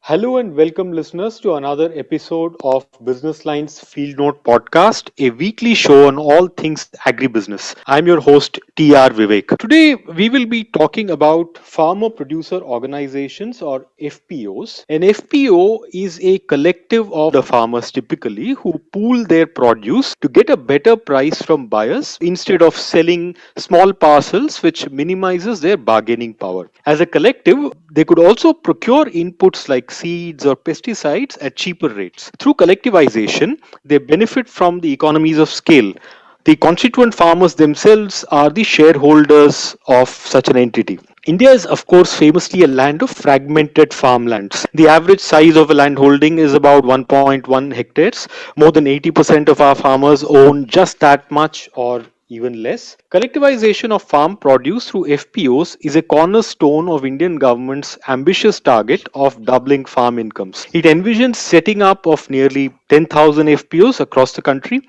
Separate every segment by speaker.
Speaker 1: Hello and welcome, listeners, to another episode of Business Lines Field Note Podcast, a weekly show on all things agribusiness. I'm your host, TR Vivek. Today, we will be talking about farmer producer organizations or FPOs. An FPO is a collective of the farmers typically who pool their produce to get a better price from buyers instead of selling small parcels, which minimizes their bargaining power. As a collective, they could also procure inputs like seeds or pesticides at cheaper rates. Through collectivization, they benefit from the economies of scale. The constituent farmers themselves are the shareholders of such an entity. India is, of course, famously a land of fragmented farmlands. The average size of a land holding is about 1.1 hectares. More than 80% of our farmers own just that much or even less. Collectivization of farm produce through FPOs is a cornerstone of Indian government's ambitious target of doubling farm incomes. It envisions setting up of nearly 10,000 FPOs across the country.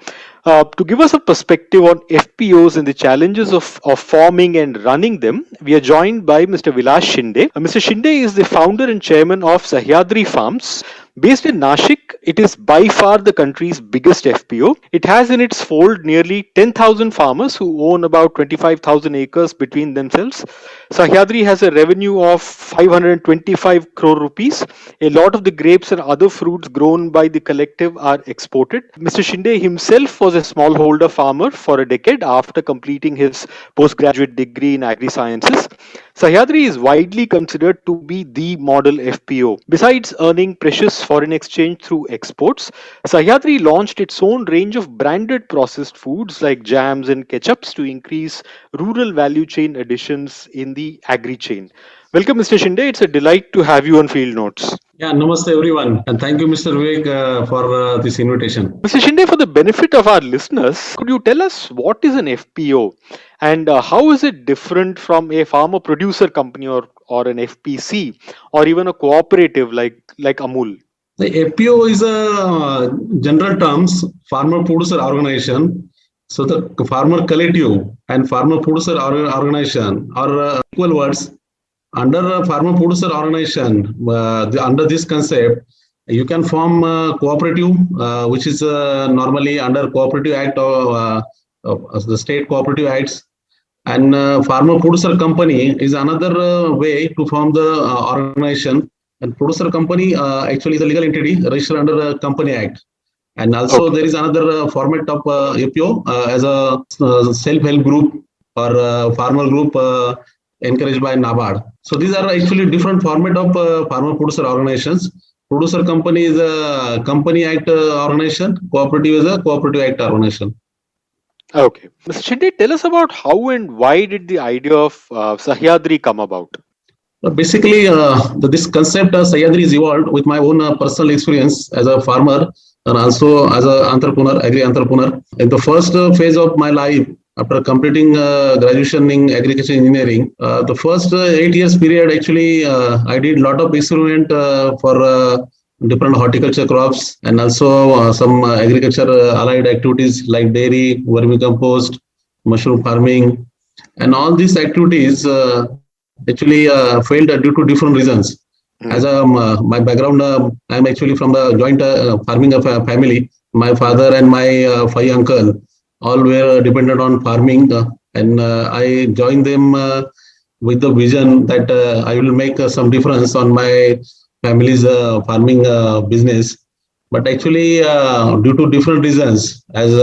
Speaker 1: To give us a perspective on FPOs and the challenges of forming and running them, we are joined by Mr. Vilas Shinde. Mr. Shinde is the founder and chairman of Sahyadri Farms. Based in Nashik, it is by far the country's biggest FPO. It has in its fold nearly 10,000 farmers who own about 25,000 acres between themselves. Sahyadri has a revenue of 525 crore rupees. A lot of the grapes and other fruits grown by the collective are exported. Mr. Shinde himself was a smallholder farmer for a decade after completing his postgraduate degree in agri sciences. Sahyadri is widely considered to be the model FPO. Besides earning precious foreign exchange through exports, Sahyadri launched its own range of branded processed foods like jams and ketchups to increase rural value chain additions in the agri chain. Welcome, Mr. Shinde. It's a delight to have you on Field Notes.
Speaker 2: Yeah, namaste everyone, and thank you, Mr. Vivek, for this invitation.
Speaker 1: Mr. Shinde, for the benefit of our listeners, could you tell us what is an FPO and how is it different from a farmer producer company or an FPC or even a cooperative like Amul?
Speaker 2: The FPO is a general terms farmer producer organization. So the farmer collective and farmer producer organization are equal words. Under a farmer producer organization, under this concept, you can form a cooperative, which is normally under Cooperative Act of the state cooperative acts. And farmer producer company is another way to form the organization. And producer company actually is a legal entity registered under the Company Act. And also there is another format of FPO as a self-help group or farmer group encouraged by NABARD. So these are actually different format of farmer producer organizations. Producer company is a Company Act organization. Cooperative is a Cooperative Act organization.
Speaker 1: Okay. Mr. Shinde, tell us about how and why did the idea of Sahyadri come about?
Speaker 2: Basically, this concept of Sahyadri is evolved with my own personal experience as a farmer and also as an entrepreneur, agri-entrepreneur. In the first phase of my life, after completing graduation in agriculture engineering, the first 8 years period, actually, I did a lot of experiment for different horticulture crops and also some agriculture allied activities like dairy, vermicompost, mushroom farming, and all these activities actually failed due to different reasons. As my background, I'm actually from the joint farming of a family. My father and my 5 uncle all were dependent on farming, and I joined them with the vision that I will make some difference on my family's farming business. But actually, due to different reasons, as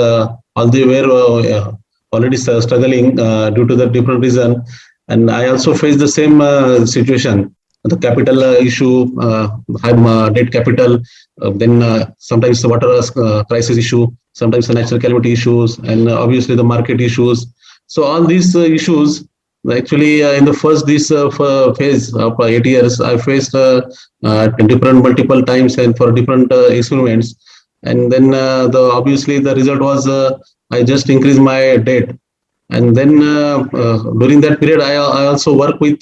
Speaker 2: all they were already struggling due to the different reason, and I also faced the same situation. The capital issue, high debt capital, then sometimes the water crisis issue, sometimes the natural calamity issues, and obviously the market issues. So all these issues, actually in the first this phase of 8 years, I faced different multiple times and for different experiments. And then obviously the result was I just increased my debt. And then during that period, I also work with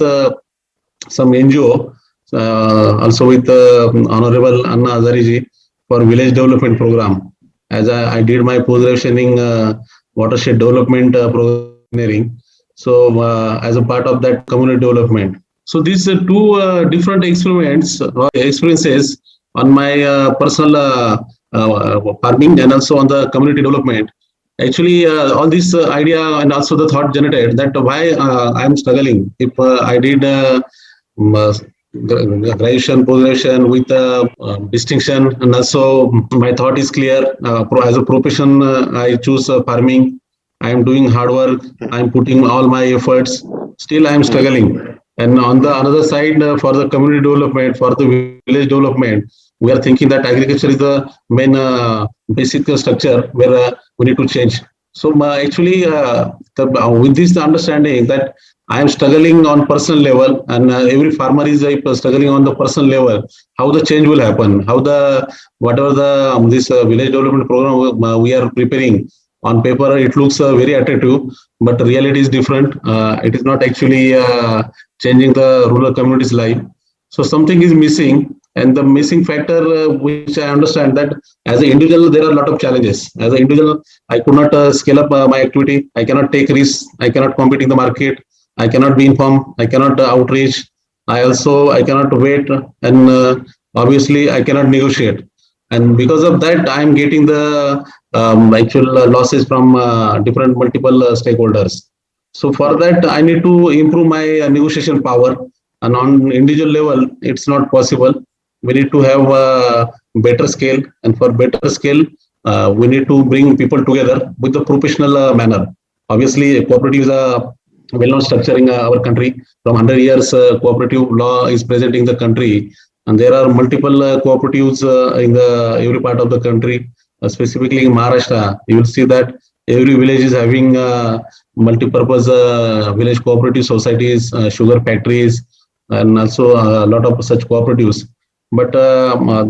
Speaker 2: some NGO, also with Honorable Anna Hazariji for village development program. As I did my post-graduation in watershed development program engineering. So as a part of that community development. So these two different experiences on my personal farming and also on the community development. Actually, all this idea and also the thought generated that why I am struggling. If I did graduation, post-graduation with distinction, and also my thought is clear. As a profession, I choose farming. I am doing hard work. I am putting all my efforts. Still, I am struggling. And on the another side, for the community development, for the village development, we are thinking that agriculture is the main basic structure where we need to change. So actually, with this understanding that I am struggling on personal level, and every farmer is struggling on the personal level. How the change will happen? How the whatever the this village development program we are preparing on paper, it looks very attractive, but reality is different. It is not actually changing the rural community's life. So something is missing, and the missing factor, which I understand that as an individual, there are a lot of challenges. As an individual, I could not scale up my activity. I cannot take risks. I cannot compete in the market. I cannot be informed. I cannot outreach. I cannot wait, and obviously I cannot negotiate. And because of that, I am getting the actual losses from different multiple stakeholders. So for that, I need to improve my negotiation power. And on individual level, it's not possible. We need to have a better scale, and for better scale, we need to bring people together with the professional manner. Obviously, cooperative is a well-known structure in our country. From 100 years, cooperative law is present in the country, and there are multiple cooperatives in the every part of the country. Specifically in Maharashtra, you will see that every village is having multi-purpose village cooperative societies, sugar factories, and also a lot of such cooperatives. But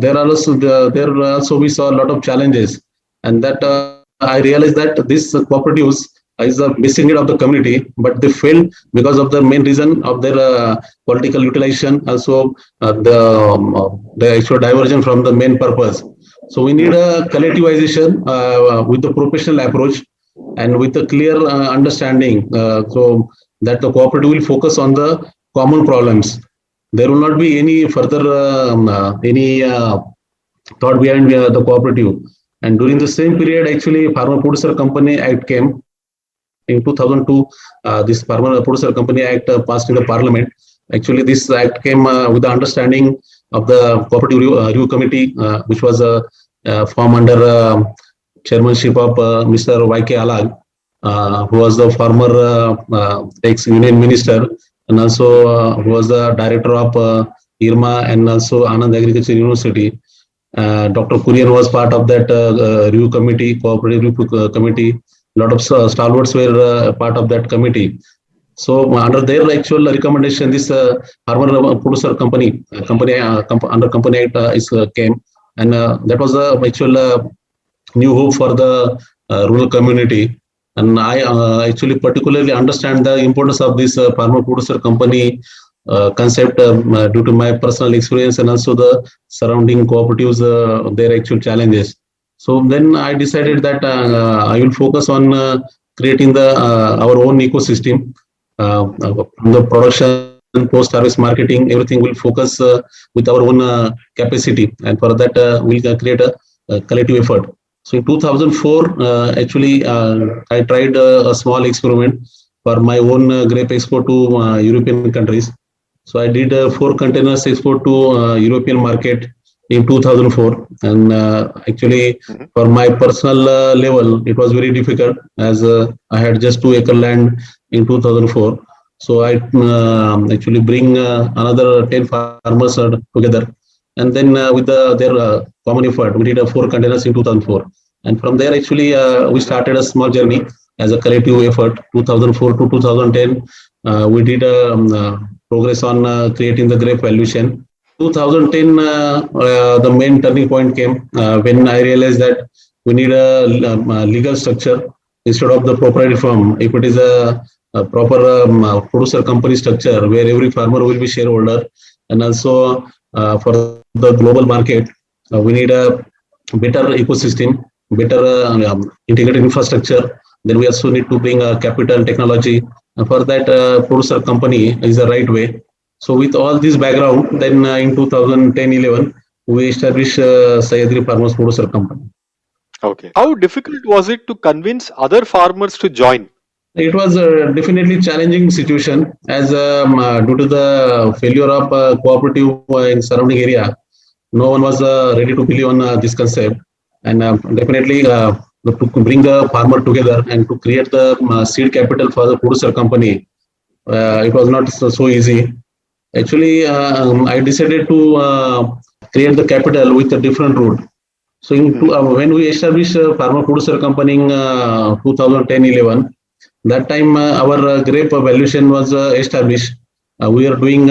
Speaker 2: there also we saw a lot of challenges, and that I realized that these cooperatives is the missing need of the community, but they fail because of the main reason of their political utilization, also the actual diversion from the main purpose. So we need a collectivization with the professional approach and with a clear understanding, so that the cooperative will focus on the common problems. There will not be any further any thought behind the cooperative. And during the same period, actually, Farmer Producer Company Act came in 2002. This Farmer Producer Company Act passed in the Parliament. Actually, this act came with the understanding of the Cooperative Review Committee, which was formed under chairmanship of Mr. Y.K. Alag, who was the former ex-union minister, and also who was the director of IRMA and also Anand Agriculture University. Dr. Kurian was part of that review committee, cooperative review committee. A lot of stalwarts were part of that committee. So under their actual recommendation, this Farmer Producer Company under Company Act came, and that was the actual new hope for the rural community. And I actually particularly understand the importance of this Farmer Producer Company concept due to my personal experience and also the surrounding cooperatives, their actual challenges. So then I decided that I will focus on creating the our own ecosystem. From the production, post-harvest marketing, everything will focus with our own capacity, and for that we'll create a collective effort. So in 2004, actually, I tried a small experiment for my own grape export to European countries. So I did 4 containers export to European market in 2004, and actually for my personal level, it was very difficult as I had just 2-acre land in 2004. So I actually bring another 10 farmers together, and then with their common effort, we did 4 containers in 2004. And from there, actually, we started a small journey as a collective effort. 2004 to 2010, we did progress on creating the grape valuation. 2010, the main turning point came when I realized that we need a legal structure instead of the proprietary firm. If it is a proper producer company structure where every farmer will be shareholder, and also for the global market, we need a better ecosystem, better integrated infrastructure. Then we also need to bring capital technology. And for that, producer company is the right way. So with all this background, then in 2010-11, we established Sahyadri Farmers Producer Company.
Speaker 1: Okay. How difficult was it to convince other farmers to join?
Speaker 2: It was definitely challenging situation as due to the failure of cooperative in surrounding area, no one was ready to believe on this concept, and definitely to bring the farmer together and to create the seed capital for the producer company. It was not so easy. Actually, I decided to create the capital with a different route. So when we established farmer producer company in 2010-11, that time our grape valuation was established. We are doing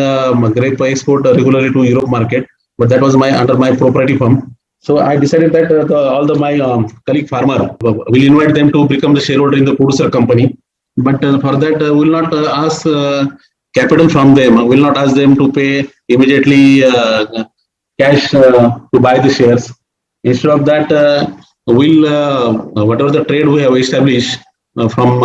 Speaker 2: grape export regularly to Europe market, but that was my under my proprietary firm. So I decided that all the my colleague farmer will invite them to become the shareholder in the producer company. But for that, will not ask capital from them. Will not ask them to pay immediately cash to buy the shares. Instead of that, we'll whatever the trade we have established from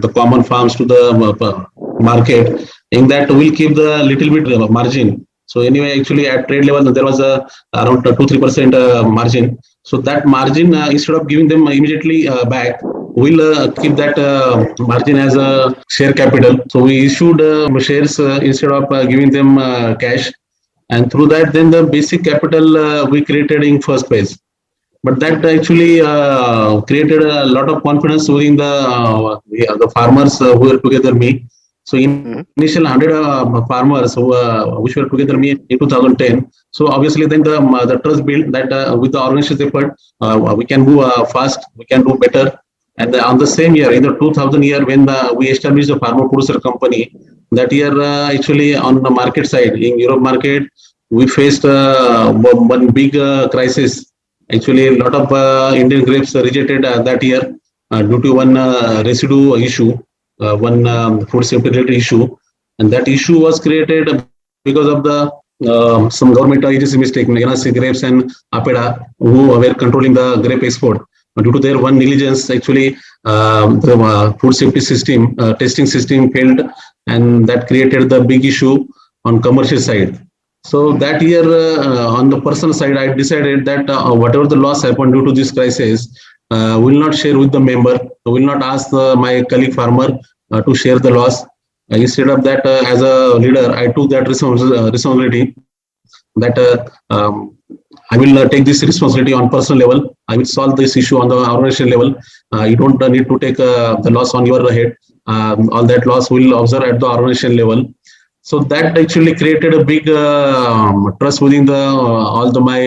Speaker 2: the common farms to the market, in that we'll keep the little bit margin. So anyway, actually at trade level there was a around 2-3% margin. So that margin, instead of giving them immediately back, we'll keep that margin as a share capital. So we issued shares instead of giving them cash, and through that then the basic capital we created in first phase. But that actually created a lot of confidence within the farmers who were together me. So initial 100 farmers who which were together me in 2010. So obviously then the trust built that with the organization's effort we can move fast, we can do better. And on the same year, in the 2000 year, when we established the farmer producer company, that year actually on the market side in Europe market, we faced one big crisis. Actually, a lot of Indian grapes rejected that year due to one residue issue, one food safety related issue, and that issue was created because of the some government agency mistake, Meghana Grapes and Apeda, who were controlling the grape export. Due to their one negligence, actually, the food safety system, testing system failed, and that created the big issue on commercial side. So that year, on the personal side, I decided that whatever the loss happened due to this crisis, will not share with the member, will not ask my colleague farmer to share the loss. Instead of that, as a leader, I took that responsibility that I will take this responsibility on personal level. I will solve this issue on the organization level. You don't need to take the loss on your head. All that loss will observe at the organization level. So that actually created a big trust within the all the my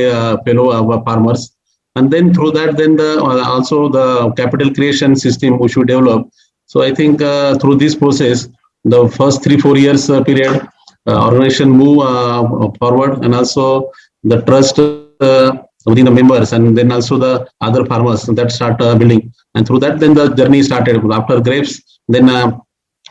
Speaker 2: fellow farmers. And then through that, then the also the capital creation system which we develop. So I think through this process, the first 3-4 years period, organization move forward, and also the trust within the members, and then also the other farmers that start building. And through that, then the journey started. After grapes, then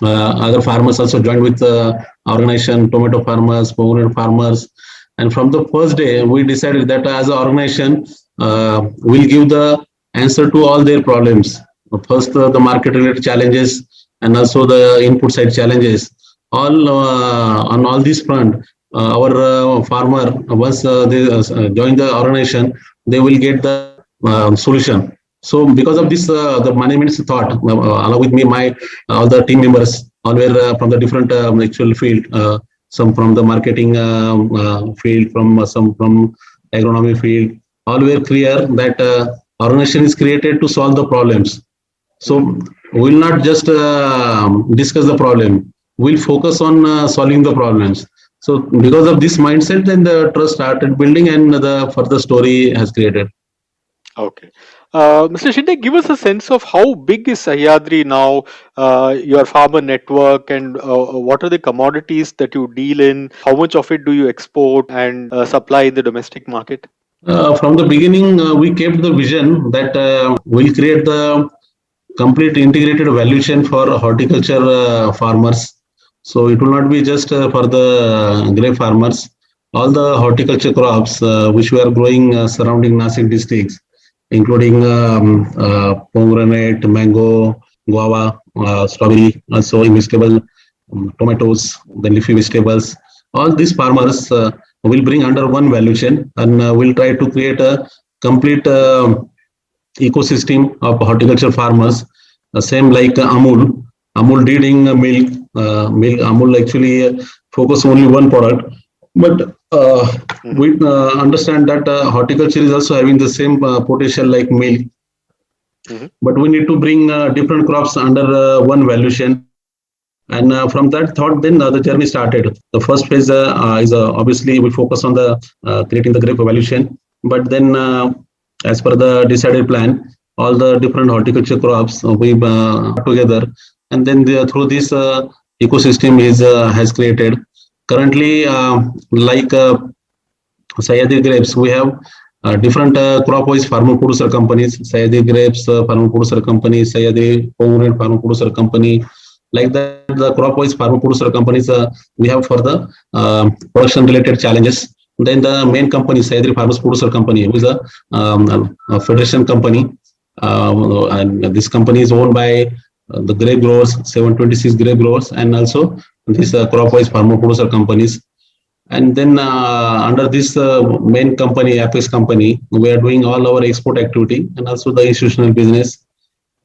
Speaker 2: other farmers also joined with the organization, tomato farmers, pomegranate farmers. And from the first day, we decided that as an organization, we'll give the answer to all their problems. First, the market related challenges, and also the input side challenges. All on all these front, our farmer, once they join the organization, they will get the solution. So because of this, the management thought, along with me, my all the team members, all were from the different actual field, some from the marketing field, from some from agronomy field, all were clear that organization is created to solve the problems. So we'll not just discuss the problem, we'll focus on solving the problems. So because of this mindset, then the trust started building, and the further story has created.
Speaker 1: Okay. Mr. Shinde, give us a sense of how big is Sahyadri now, your farmer network, and what are the commodities that you deal in? How much of it do you export and supply in the domestic market?
Speaker 2: From the beginning, we kept the vision that we'll create the complete integrated value chain for horticulture farmers. So it will not be just for the grape farmers. All the horticulture crops which we are growing surrounding Nasik districts, including pomegranate, mango, guava, strawberry, also vegetable, tomatoes, then leafy vegetables, all these farmers will bring under one value chain, and will try to create a complete ecosystem of horticulture farmers. Same like Amul. Amul did in milk. Amul actually focus only one product, but we understand that horticulture is also having the same potential like milk. But we need to bring different crops under one value chain. And from that thought, then the journey started. The first phase is obviously we focus on the creating the grape value chain. But then, as per the decided plan, all the different horticulture crops we together, and then through this ecosystem is has created. Currently, like Sahyadri grapes, we have different crop-wise farmer producer companies. Sahyadri grapes farmer producer company, Sahyadri pomegranate farmer producer company. Like that, the crop-wise farmer producer companies we have for the production-related challenges. Then the main company, Sahyadri Farmers Producer Company, who is a federation company, and this company is owned by the grape growers, 726 grape growers, and also these crop-wise farmer producer companies. And then under this main company, Apex company, we are doing all our export activity and also the institutional business.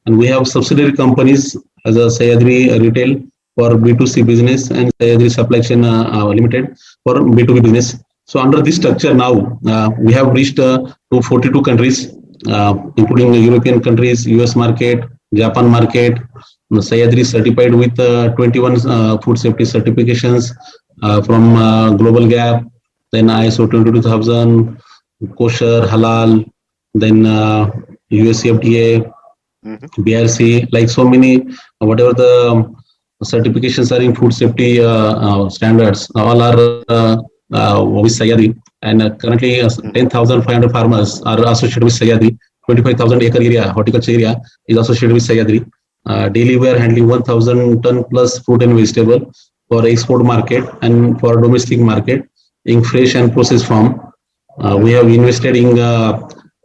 Speaker 2: And we have subsidiary companies as a Sahyadri Retail for B2C business and Sahyadri Supply Chain Limited for B2B business. So under this structure now, we have reached to 42 countries, including European countries, US market, Japan market. Sahyadri is certified with 21 food safety certifications from Global Gap, then ISO 22000, kosher, halal, then USFDA, BRC, like so many, whatever the certifications are in food safety standards, all are with Sahyadri. And currently 10,500 farmers are associated with Sahyadri. 25,000 acre area, horticulture area is associated with Sahyadri. Daily we are handling 1,000 ton plus fruit and vegetable for export market and for domestic market in fresh and processed form. We have invested in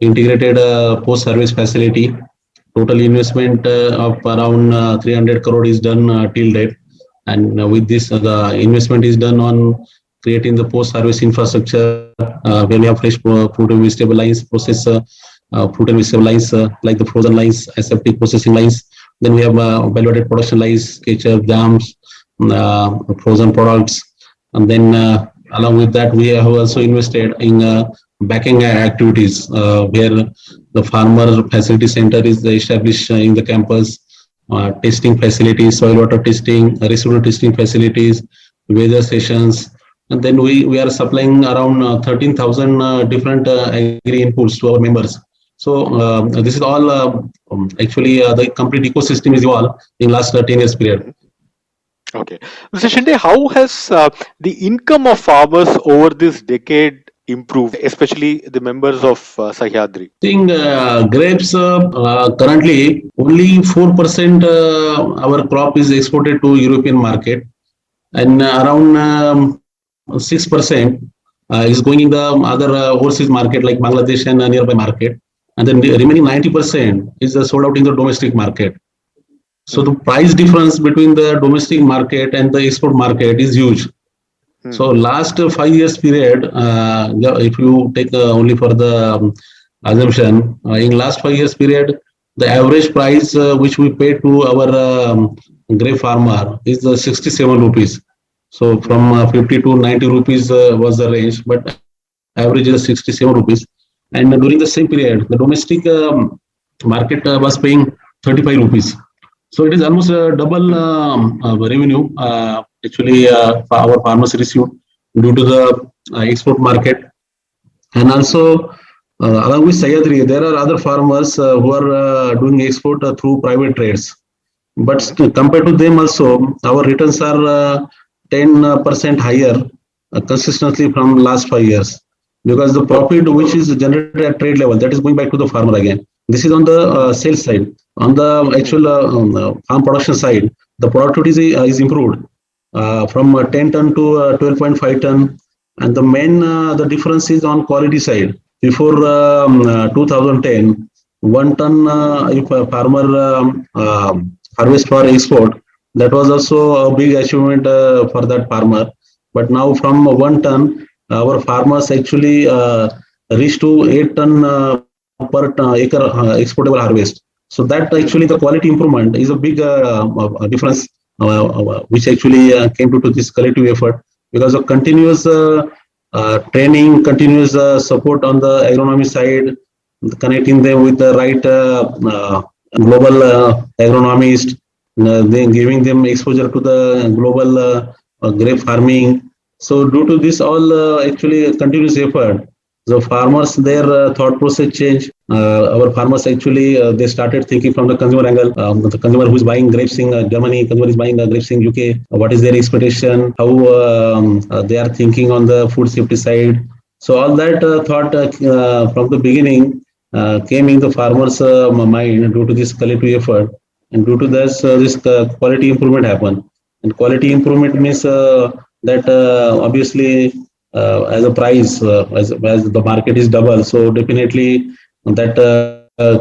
Speaker 2: integrated post-service facility. Total investment of around 300 crore is done till date. And with this, the investment is done on creating the post-service infrastructure where we have fresh fruit and vegetable lines, process fruit and vegetable lines like the frozen lines, aseptic processing lines. Then we have value-added production lines, ketchup, jams, frozen products. And then along with that, we have also invested in backing activities where the farmer facility center is established in the campus, testing facilities, soil water testing, residue testing facilities, weather sessions. And then we are supplying around 13,000 different agri inputs to our members. So this is all actually the complete ecosystem is evolved in last 10 years period.
Speaker 1: Okay. Mr. Shinde, how has the income of farmers over this decade improved, especially the members of Sahyadri?
Speaker 2: I think grapes currently only 4% our crop is exported to European market, and around 6% is going in the other overseas market like Bangladesh and nearby market, and then the remaining 90% is sold out in the domestic market. So the price difference between the domestic market and the export market is huge. So last 5 years period, if you take only for the assumption, in last 5 years period, the average price which we pay to our grape farmer is 67 rupees. So from 50 to 90 rupees was the range, but average is 67 rupees. And during the same period, the domestic market was paying 35 rupees. So it is almost a double revenue actually our farmers receive due to the export market. And also along with Sahyadri, there are other farmers who are doing export through private trades. But compared to them also, our returns are 10% higher consistently from last 5 years. Because the profit which is generated at trade level, that is going back to the farmer again. This is on the sales side. On the actual farm production side, the productivity is improved from 10 ton to 12.5 ton. And the main the difference is on quality side. Before 2010, 1 ton if a farmer harvest for export, that was also a big achievement for that farmer. But now from 1 ton, our farmers actually reach to 8 ton per acre exportable harvest. So that actually the quality improvement is a big difference, which actually came to this collective effort because of continuous training, continuous support on the agronomy side, connecting them with the right global agronomist, then giving them exposure to the global grape farming. So due to this all actually continuous effort, the farmers their thought process change. Our farmers actually they started thinking from the consumer angle. The consumer who is buying grapes in Germany, consumer is buying grapes in UK. What is their expectation? How they are thinking on the food safety side. So all that thought from the beginning came in the farmers' mind due to this collective effort, and due to this quality improvement happened. And quality improvement means that obviously as a price as the market is double, so definitely that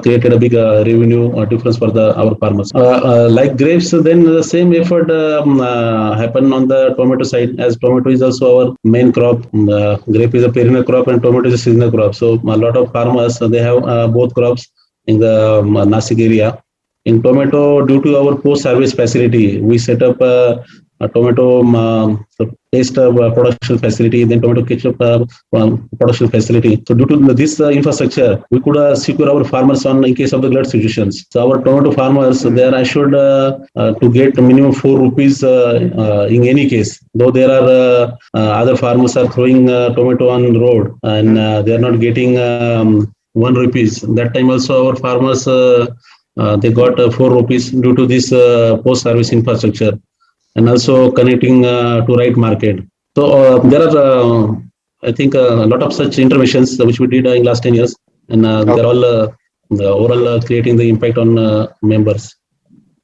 Speaker 2: created a big revenue difference for the our farmers. Like grapes, then the same effort happened on the tomato side, as tomato is also our main crop. Grape is a perennial crop and tomato is a seasonal crop. So a lot of farmers they have both crops in the Nasik area. In tomato, due to our post-harvest facility, we set up a tomato paste production facility, then tomato ketchup production facility. So due to this infrastructure, we could secure our farmers on in case of the glut situations. So our tomato farmers, they are assured to get minimum 4 rupees in any case. Though there are other farmers are throwing tomato on road and they are not getting 1 rupees. That time also our farmers they got 4 rupees due to this post-service infrastructure and also connecting to right market. So there are, I think, a lot of such interventions which we did in last 10 years, and they're all the overall creating the impact on members.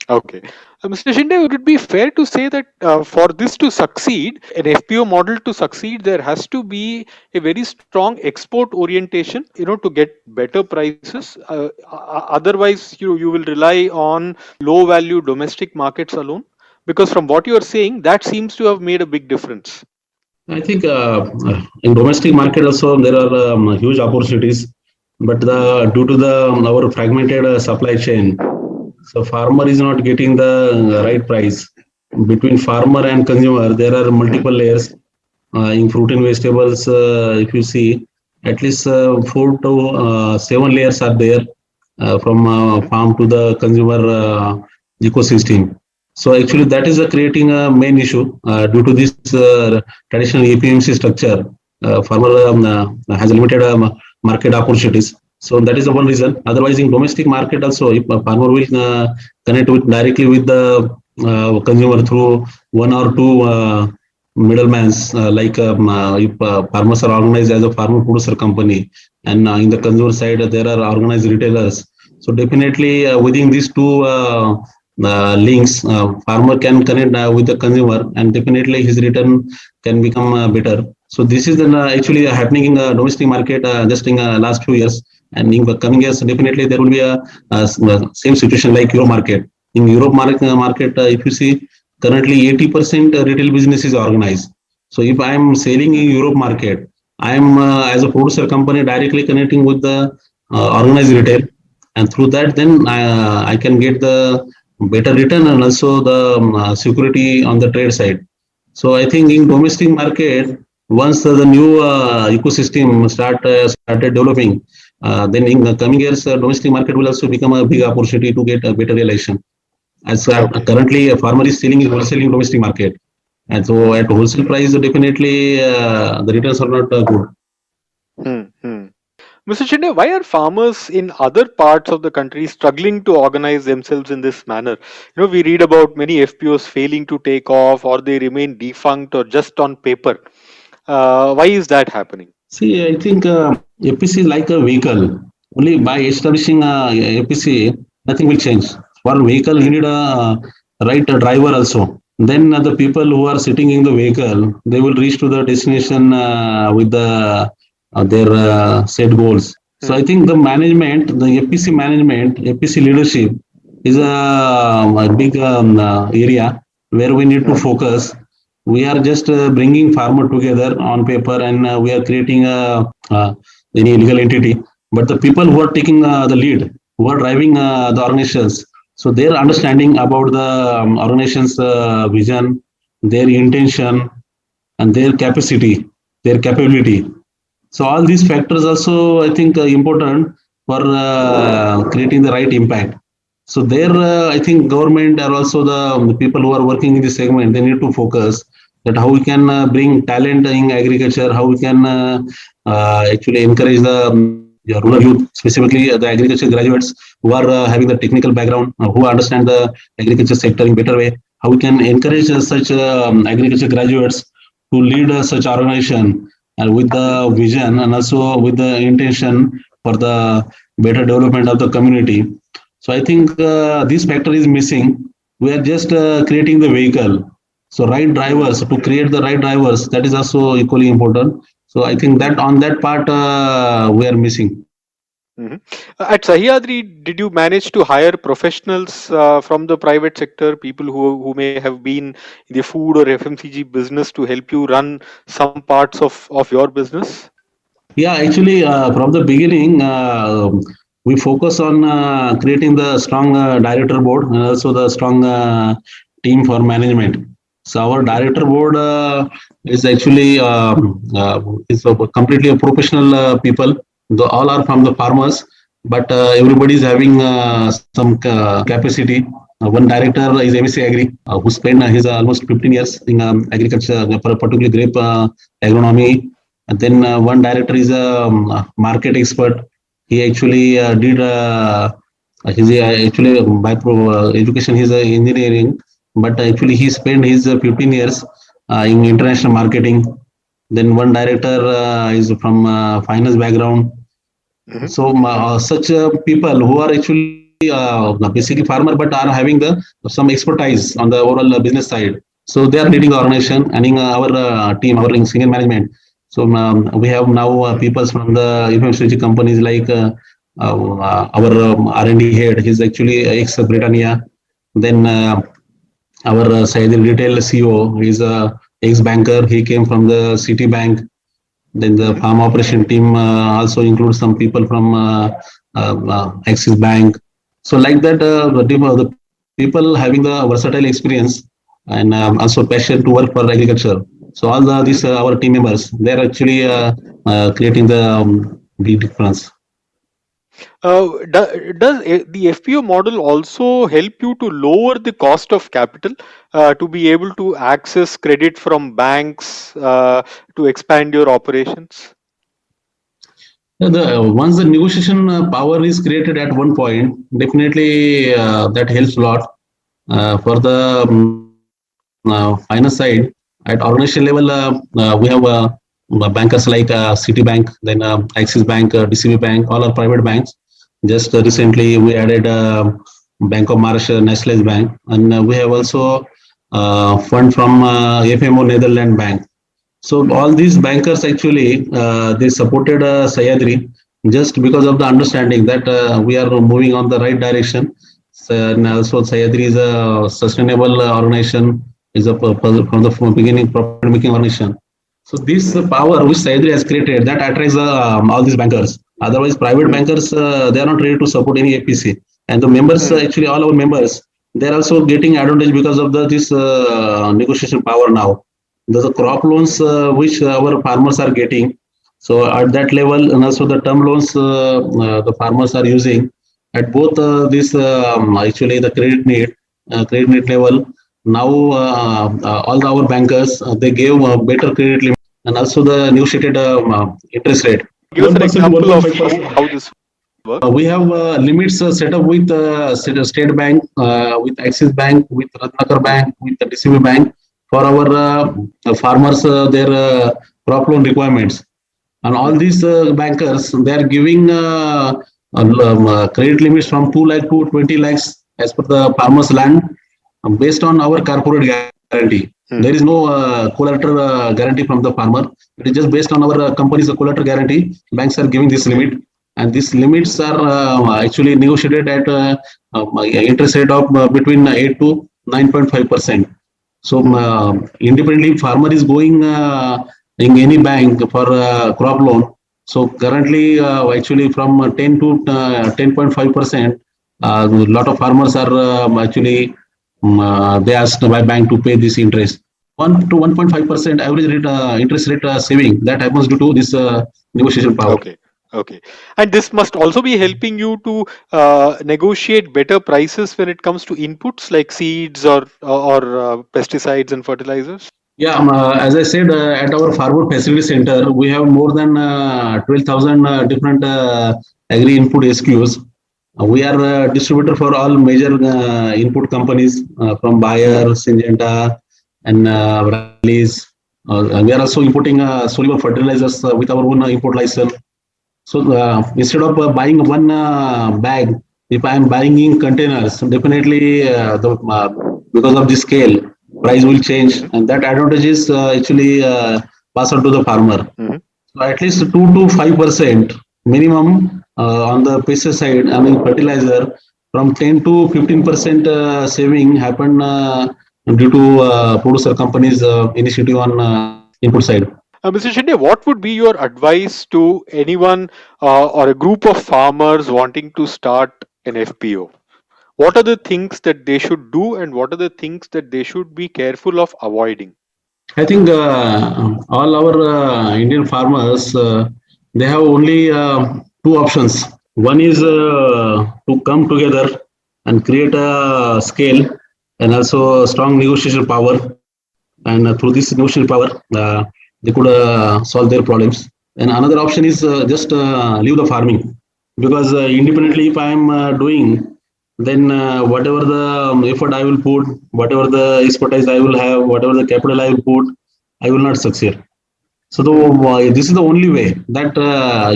Speaker 1: Okay. Mr. Shinde, would it be fair to say that for this to succeed, an FPO model to succeed, there has to be a very strong export orientation, to get better prices. Otherwise, you will rely on low value domestic markets alone. Because from what you are saying, that seems to have made a big difference.
Speaker 2: I think in domestic market also there are huge opportunities, but due to the our fragmented supply chain, so farmer is not getting the right price. Between farmer and consumer, there are multiple layers. In fruit and vegetables, if you see, at least 4 to 7 layers are there from farm to the consumer ecosystem. So actually, that is creating a main issue due to this traditional APMC structure. Farmer has limited market opportunities. So that is the one reason. Otherwise, in domestic market also, if a farmer will connect with directly with the consumer through 1 or 2 middlemen, like if farmers are organized as a farmer producer company, and in the consumer side there are organized retailers. So definitely within these two links, farmer can connect with the consumer, and definitely his return can become better. So this is actually happening in the domestic market just in last few years. And in the coming years, definitely there will be a same situation like Euro market. In Europe market, if you see, currently 80% retail business is organized. So if I am selling in Europe market, I am as a producer company directly connecting with the organized retail, and through that, then I can get the better return and also the security on the trade side. So I think in domestic market, once the new ecosystem started developing, then in the coming years, domestic market will also become a big opportunity to get a better realization. As currently, a farmer is selling in wholesaling domestic market, and so at wholesale price, definitely the returns are not good.
Speaker 1: Mr. Shinde, why are farmers in other parts of the country struggling to organize themselves in this manner? We read about many FPOs failing to take off, or they remain defunct, or just on paper. Why is that happening?
Speaker 2: See, I think APC is like a vehicle. Only by establishing APC, nothing will change. For vehicle, you need a right driver also. Then the people who are sitting in the vehicle, they will reach to the destination with their set goals. So I think the management, the APC management, APC leadership is a big area where we need to focus. we are just bringing farmer together on paper, and we are creating any legal entity. But the people who are taking the lead, who are driving the organizations, so their understanding about the organization's vision, their intention, and their capacity, their capability. So all these factors also, I think, important for creating the right impact. So there, I think government are also the people who are working in this segment. They need to focus that how we can bring talent in agriculture, how we can actually encourage the rural youth, specifically the agriculture graduates who are having the technical background, who understand the agriculture sector in better way. How we can encourage such agriculture graduates to lead such organization and with the vision and also with the intention for the better development of the community. So I think this factor is missing. We are just creating the vehicle. So right drivers, to create the right drivers, that is also equally important. So I think that on that part we are missing.
Speaker 1: Mhm. At Sahyadri, did you manage to hire professionals from the private sector, people who may have been in the food or FMCG business to help you run some parts of your business?
Speaker 2: Yeah, actually, from the beginning, we focus on creating the strong director board and also the strong team for management. So our director board is actually is completely a professional people. All are from the farmers, but everybody is having some capacity. One director is MSc Agri, who spent his almost 15 years in agriculture, particularly grape agronomy, and then one director is a market expert. He actually did his actually by education he's engineering, but actually he spent his 15 years in international marketing. Then one director is from finance background.
Speaker 1: Mhm.
Speaker 2: So such people who are actually basically farmer but are having the some expertise on the overall business side. So they are leading the organization and in our team, our in senior management. So we have now people from the FMCG companies like our R&D head. He's actually ex Britannia. Then our Sahyadri retail CEO. He's a ex banker. He came from the Citibank. Then the
Speaker 1: Mhm.
Speaker 2: farm operation team also includes some people from Axis Bank. So like that, the people having the versatile experience and also passion to work for agriculture. So all these
Speaker 1: Mhm.
Speaker 2: our team members, they're actually creating the big difference.
Speaker 1: Does the FPO model also help you to lower the cost of capital to be able to access credit from banks to expand your operations?
Speaker 2: Once the negotiation power is created at one point, definitely that helps a lot for the finance side. At organization level, we have bankers like Citibank, then Axis Bank, DCB Bank, all are private banks. Just recently, we added Bank of Maharashtra, Nationalized Bank, and we have also fund from FMO Netherlands Bank. So
Speaker 1: Mhm.
Speaker 2: all these bankers actually they supported Sahyadri just because of the understanding that we are moving on the right direction. So, and also Sahyadri is a sustainable organization, is a from the beginning profit making organization. So this
Speaker 1: Mhm.
Speaker 2: power which Sahyadri has created that attracts all these bankers. Otherwise, private
Speaker 1: Mhm.
Speaker 2: bankers they are not ready to support any APC, and the members
Speaker 1: Mhm.
Speaker 2: actually all our members they are also getting advantage because of this negotiation power now. There's a crop loans which our farmers are getting. So at that level, and also the term loans the farmers are using at both this actually the credit need level. Now all our bankers they gave better credit limit and also the negotiated interest rate.
Speaker 1: Give us an
Speaker 2: 1% to
Speaker 1: example of
Speaker 2: 1.5%.
Speaker 1: how this works.
Speaker 2: We have limits set up with State Bank, with Axis Bank, with Ratnakar Bank, with the DCB Bank for our farmers their crop loan requirements. And all
Speaker 1: Mhm.
Speaker 2: these bankers they are giving credit limits from 2 lakh to 20 lakhs as per the farmers' land based on our corporate guarantee. There is
Speaker 1: Mhm.
Speaker 2: no collateral guarantee from the farmer. It is just based on our company's collateral guarantee. Banks are giving this limit, and these limits are actually negotiated at interest rate of between 8 to 9.5%. So independently, farmer is going in any bank for crop loan. So currently, actually from 10 to 10.5%, a lot of farmers are actually they asked by bank to pay this interest. 1 to 1.5% average rate interest rate saving that happens due to this negotiation power.
Speaker 1: Okay. Okay. And this must also be helping you to negotiate better prices when it comes to inputs like seeds or pesticides and fertilizers.
Speaker 2: Yeah, as I said, at our Farwood Facility Center, we have more than 12,000 different agri input SKUs. We are a distributor for all major input companies from Bayer,
Speaker 1: Mhm.
Speaker 2: Syngenta, and Rallis. And we are also importing soluble fertilizers with our own import license. So instead of buying one bag, if I am buying in containers, definitely because of the scale, price will change,
Speaker 1: Mhm.
Speaker 2: and that advantage is actually passed on to the farmer.
Speaker 1: Mhm.
Speaker 2: So at least 2 to 5% minimum on the pesticide, I mean fertilizer, from 10 to 15% saving happen due to producer companies' initiative on input side.
Speaker 1: Mr. Shinde, what would be your advice to anyone or a group of farmers wanting to start an FPO? What are the things that they should do, and what are the things that they should be careful of avoiding?
Speaker 2: I think all our Indian farmers they have only two options. One is to come together and create a scale and also strong negotiation power. And through this negotiation power, they could solve their problems. And another option is just leave the farming because independently, if I am doing, then whatever the effort I will put, whatever the expertise I will have, whatever the capital I will put, I will not succeed. So
Speaker 1: Mhm.
Speaker 2: this is the only way that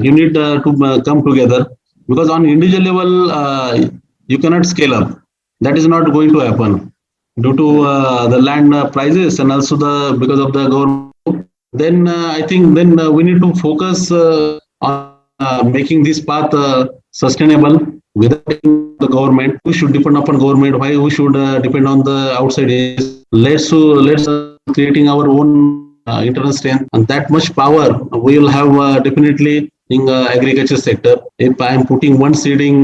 Speaker 2: you need to come together because on individual level you cannot scale up. That is not going to happen due to
Speaker 1: Mhm.
Speaker 2: the land prices and also the because of the government. Then I think then we need to focus on making this path sustainable without the government. We should depend upon government. Why we should depend on the outside agencies? Let's creating our own internal strength and that much power we will have definitely in agriculture sector. If I am putting one seeding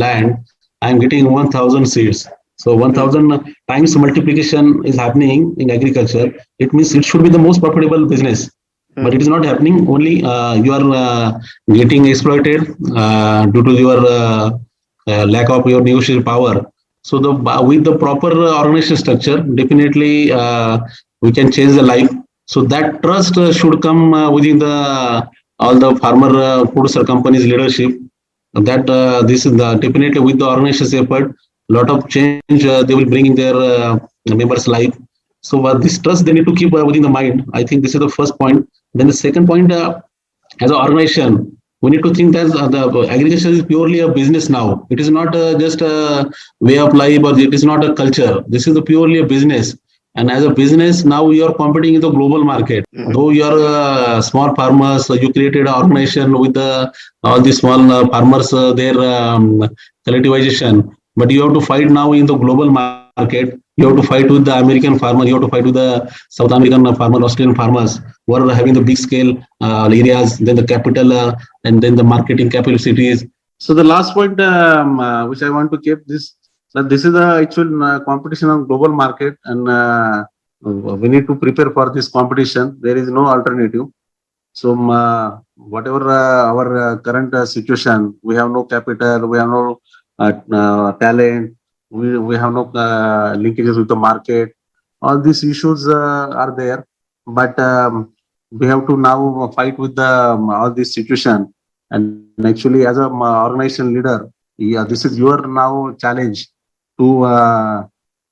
Speaker 2: land, I am getting 1,000 seeds. So
Speaker 1: Mhm.
Speaker 2: 1,000 times multiplication is happening in agriculture. It means it should be the most profitable business, but it
Speaker 1: Mhm.
Speaker 2: is not happening. Only you are getting exploited due to your lack of your negotiation power. So the with the proper organization structure, definitely we can change the life. So that trust should come within the all the farmer producer companies leadership. That this is the definitely with the organization's effort, lot of change they will bring in their members' life. So this trust they need to keep within the mind. I think this is the first point. Then the second point, as an organization, we need to think that the agriculture is purely a business now. It is not just a way of life or it is not a culture. This is a purely a business. And as a business, now you are competing in the global market.
Speaker 1: Mhm.
Speaker 2: Though you are small farmers, you created an organization with all the small farmers, their collectivization. But you have to fight now in the global market. You have to fight with the American farmer. You have to fight with the South American farmer, Australian farmers who are having the big scale areas, then the capital, and then the marketing capacities. So the last point which I want to keep this that this is the actual competition on global market, and we need to prepare for this competition. There is no alternative. So whatever our current situation, we have no capital, we have no talent, we have no linkages with the market. All these issues are there, but we have to now fight with the all this situation. And actually, as a organization leader, yeah, this is your now challenge to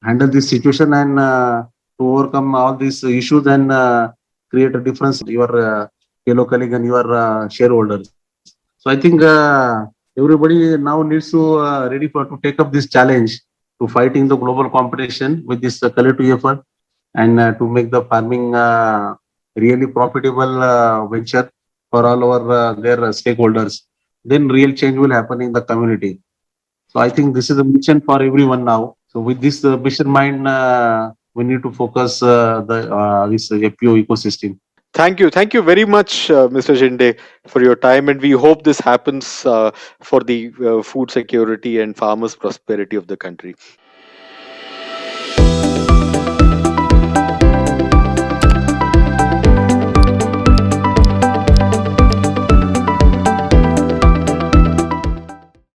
Speaker 2: handle this situation and to overcome all these issues and create a difference your fellow colleague and your shareholders. So I think everybody now needs to ready for to take up this challenge to fighting the global competition with this collective effort and to make the farming really profitable venture for all our their stakeholders. Then real change will happen in the community. So I think this is a mission for everyone now. So with this mission mind. we need to focus this FPO ecosystem.
Speaker 1: Thank you very much, Mr. Shinde, for your time, and we hope this happens for the food security and farmers' prosperity of the country.